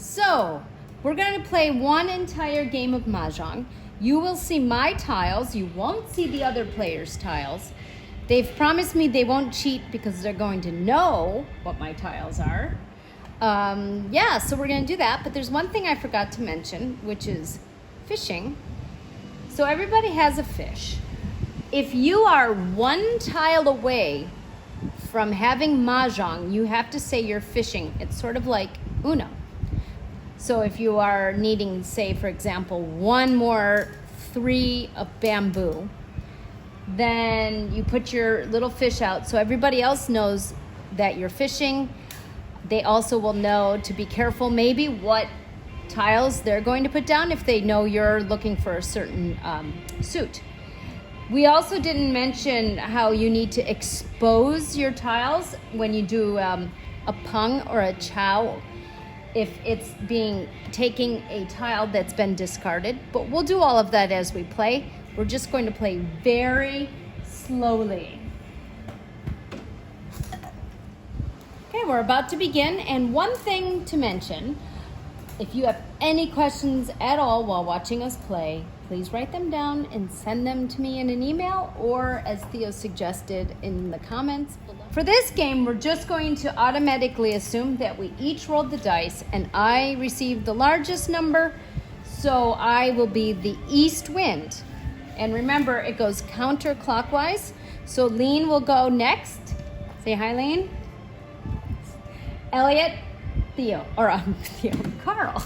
So, we're going to play one entire game of Mahjong. You will see my tiles. You won't see the other players' tiles. They've promised me they won't cheat because they're going to know what my tiles are. Yeah, so we're going to do that. But there's one thing I forgot to mention, which is fishing. So everybody has a fish. If you are one tile away from having Mahjong, you have to say you're fishing. It's sort of like Uno. So if you are needing, say, for example, one more 3 of bamboo, then you put your little fish out so everybody else knows that you're fishing. They also will know to be careful maybe what tiles they're going to put down if they know you're looking for a certain suit. We also didn't mention how you need to expose your tiles when you do a pung or a chow, if it's taking a tile that's been discarded. But we'll do all of that as we play. We're just going to play very slowly. Okay, we're about to begin. And one thing to mention, if you have any questions at all while watching us play, please write them down and send them to me in an email or, as Theo suggested, in the comments below. For this game, we're just going to automatically assume that we each rolled the dice and I received the largest number, so I will be the east wind. And remember, it goes counterclockwise, so Lean will go next. Say hi, Lean. Elliot, Theo, or Theo, Carl.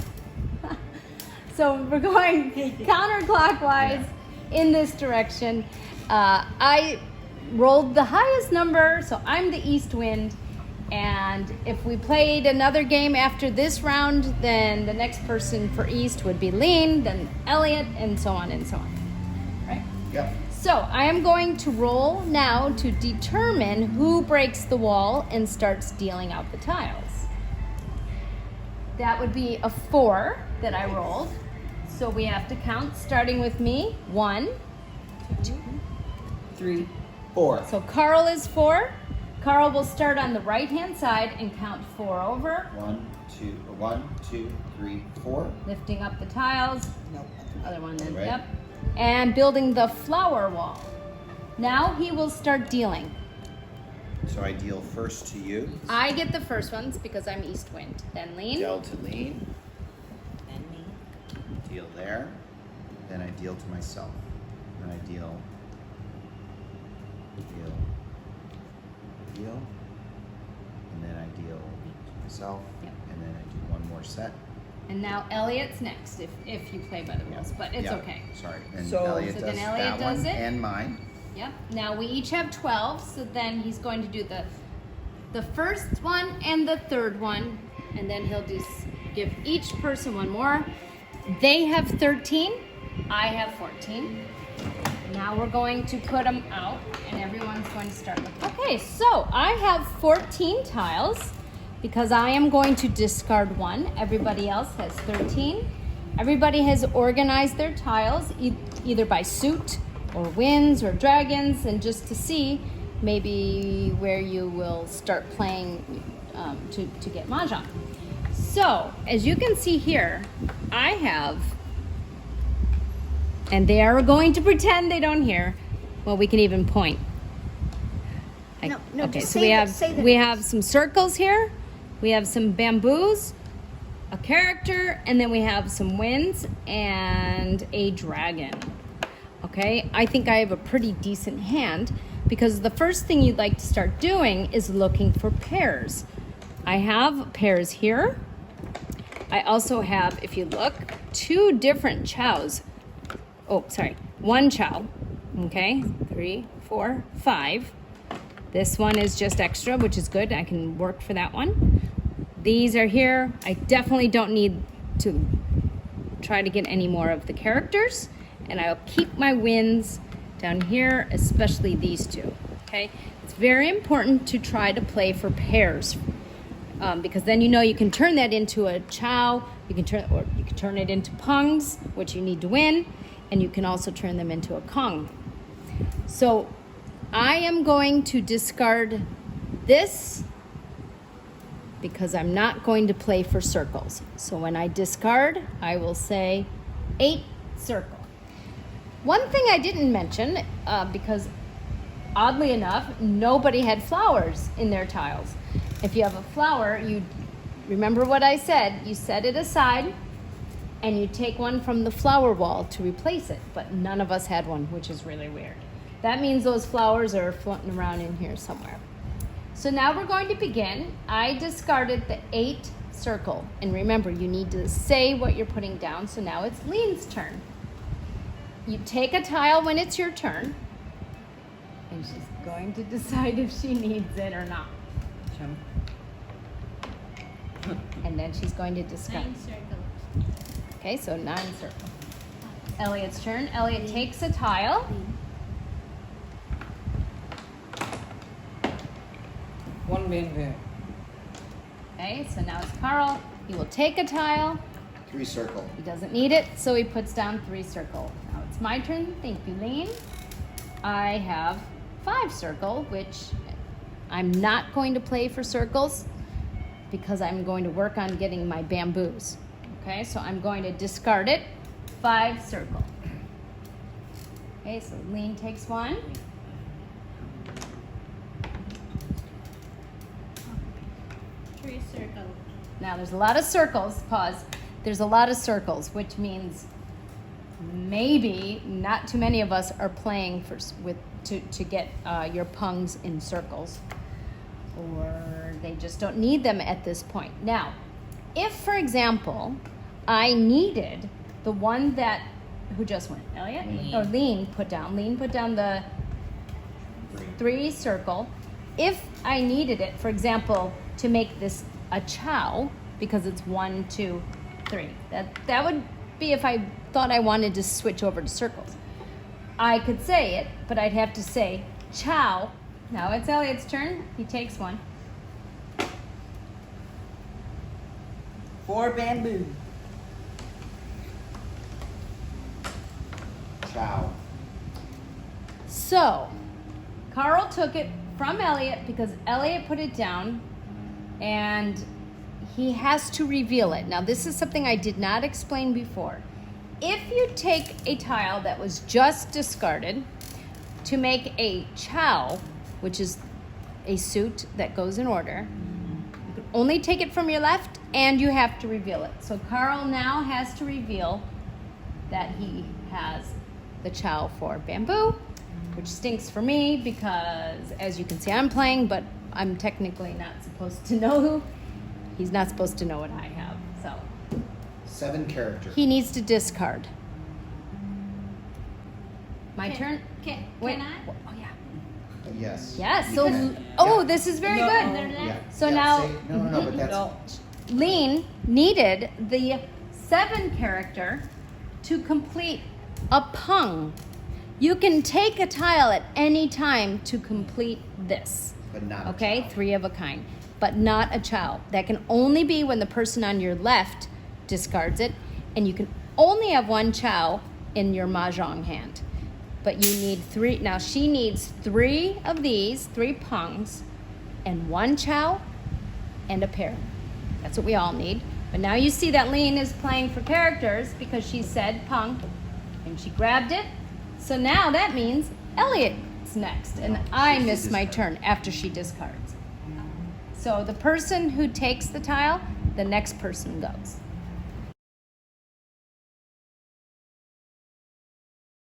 So we're going counterclockwise in this direction. I rolled the highest number, so I'm the east wind. And if we played another game after this round, then the next person for east would be Lean, then Elliot, and so on and so on. Right? Yep. So I am going to roll now to determine who breaks the wall and starts dealing out the tiles. That would be a 4 that I rolled. So we have to count, starting with me. 1, 2, 3, 4. So Carl is 4. Carl will start on the right-hand side and count 4 over. 1, 2, 3, 4. Lifting up the tiles. Nope. Other one then, Right. yep. And building the flower wall. Now he will start dealing. So I deal first to you. I get the first ones because I'm east wind. Then Lean. Deal to Lean. Then me. Deal there. Then I deal to myself. Then I deal. And then I deal to myself. Yep. And then I do one more set. And now Elliot's next if you play by the rules, but it's okay. Sorry. And So- Elliot So does then Elliot that does one it? and mine. Yep. Now we each have 12, so then he's going to do the first one and the third one, and then he'll give each person one more. They have 13, I have 14. Now we're going to put them out, and everyone's going to start with. Okay, so I have 14 tiles because I am going to discard 1. Everybody else has 13. Everybody has organized their tiles either by suit or winds or dragons, and just to see maybe where you will start playing to get Mahjong. So, as you can see here, I have, and they are going to pretend they don't hear. Well, we can even point. No, Okay, just so say the we names. have some circles here. We have some bamboos, a character, and then we have some winds and a dragon. Okay, I think I have a pretty decent hand because the first thing you'd like to start doing is looking for pairs. I have pairs here. I also have, if you look, 2 different chows. Oh, sorry, 1 chow. Okay, 3, 4, 5. This one is just extra, which is good. I can work for that one. These are here. I definitely don't need to try to get any more of the characters. And I'll keep my winds down here, especially these 2. Okay, it's very important to try to play for pairs because then you know you can turn that into a chow. You can turn it into pungs, which you need to win, and you can also turn them into a kong. So I am going to discard this because I'm not going to play for circles. So when I discard, I will say 8 circle. One thing I didn't mention, because oddly enough, nobody had flowers in their tiles. If you have a flower, you remember what I said, you set it aside and you take one from the flower wall to replace it, but none of us had one, which is really weird. That means those flowers are floating around in here somewhere. So now we're going to begin. I discarded the 8 circle, and remember, you need to say what you're putting down. So now it's Lean's turn. You take a tile when it's your turn, and she's going to decide if she needs it or not. And then she's going to discard. 9 circle. Okay, so 9 circle. Elliot's turn. Elliot takes a tile. One bamboo. Okay, so now it's Carl. He will take a tile. 3 circle. He doesn't need it, so he puts down 3 circle. Now it's my turn. Thank you, Lean. I have 5 circle, which I'm not going to play for circles because I'm going to work on getting my bamboos. Okay, so I'm going to discard it. 5 circle. Okay, so Lean takes 1. Three circle. Now there's a lot of circles, pause. There's a lot of circles, which means maybe not too many of us are playing to get your pungs in circles, or they just don't need them at this point. Now, if for example, I needed the one that, who just went? Elliot? Lean. Or Lean put down. Lean put down the 3 circle. If I needed it, for example, to make this a chow, because it's 1, 2, 3. That would be if I thought I wanted to switch over to circles. I could say it, but I'd have to say chow. Now it's Elliot's turn. He takes 1. 4 bamboo. Chow. So, Carl took it from Elliot because Elliot put it down, and he has to reveal it. Now, this is something I did not explain before. If you take a tile that was just discarded to make a chow, which is a suit that goes in order, you can only take it from your left and you have to reveal it. So Carl now has to reveal that he has the chow for bamboo, which stinks for me because, as you can see, I'm playing, but I'm technically not supposed to know who. He's not supposed to know what I have, so 7 character. he needs to discard. My turn? Can Wait. I? Oh, yeah. Yes. Yes, You so, can. oh, Yeah. this is very No. good. Yeah. So Yeah, now- say- no, but that's No. Lean needed the 7 character to complete a pung. You can take a tile at any time to complete this. but not a Okay, chow. 3 of a kind, but not a chow. That can only be when the person on your left discards it, and you can only have 1 chow in your mahjong hand. But you need 3. Now she needs 3 of these, 3 pungs, and 1 chow, and a pair. That's what we all need. But now you see that Lean is playing for characters because she said pung, and she grabbed it. So now that means Elliot's next, and I She miss my discards. turn after she discards. So the person who takes the tile, the next person goes.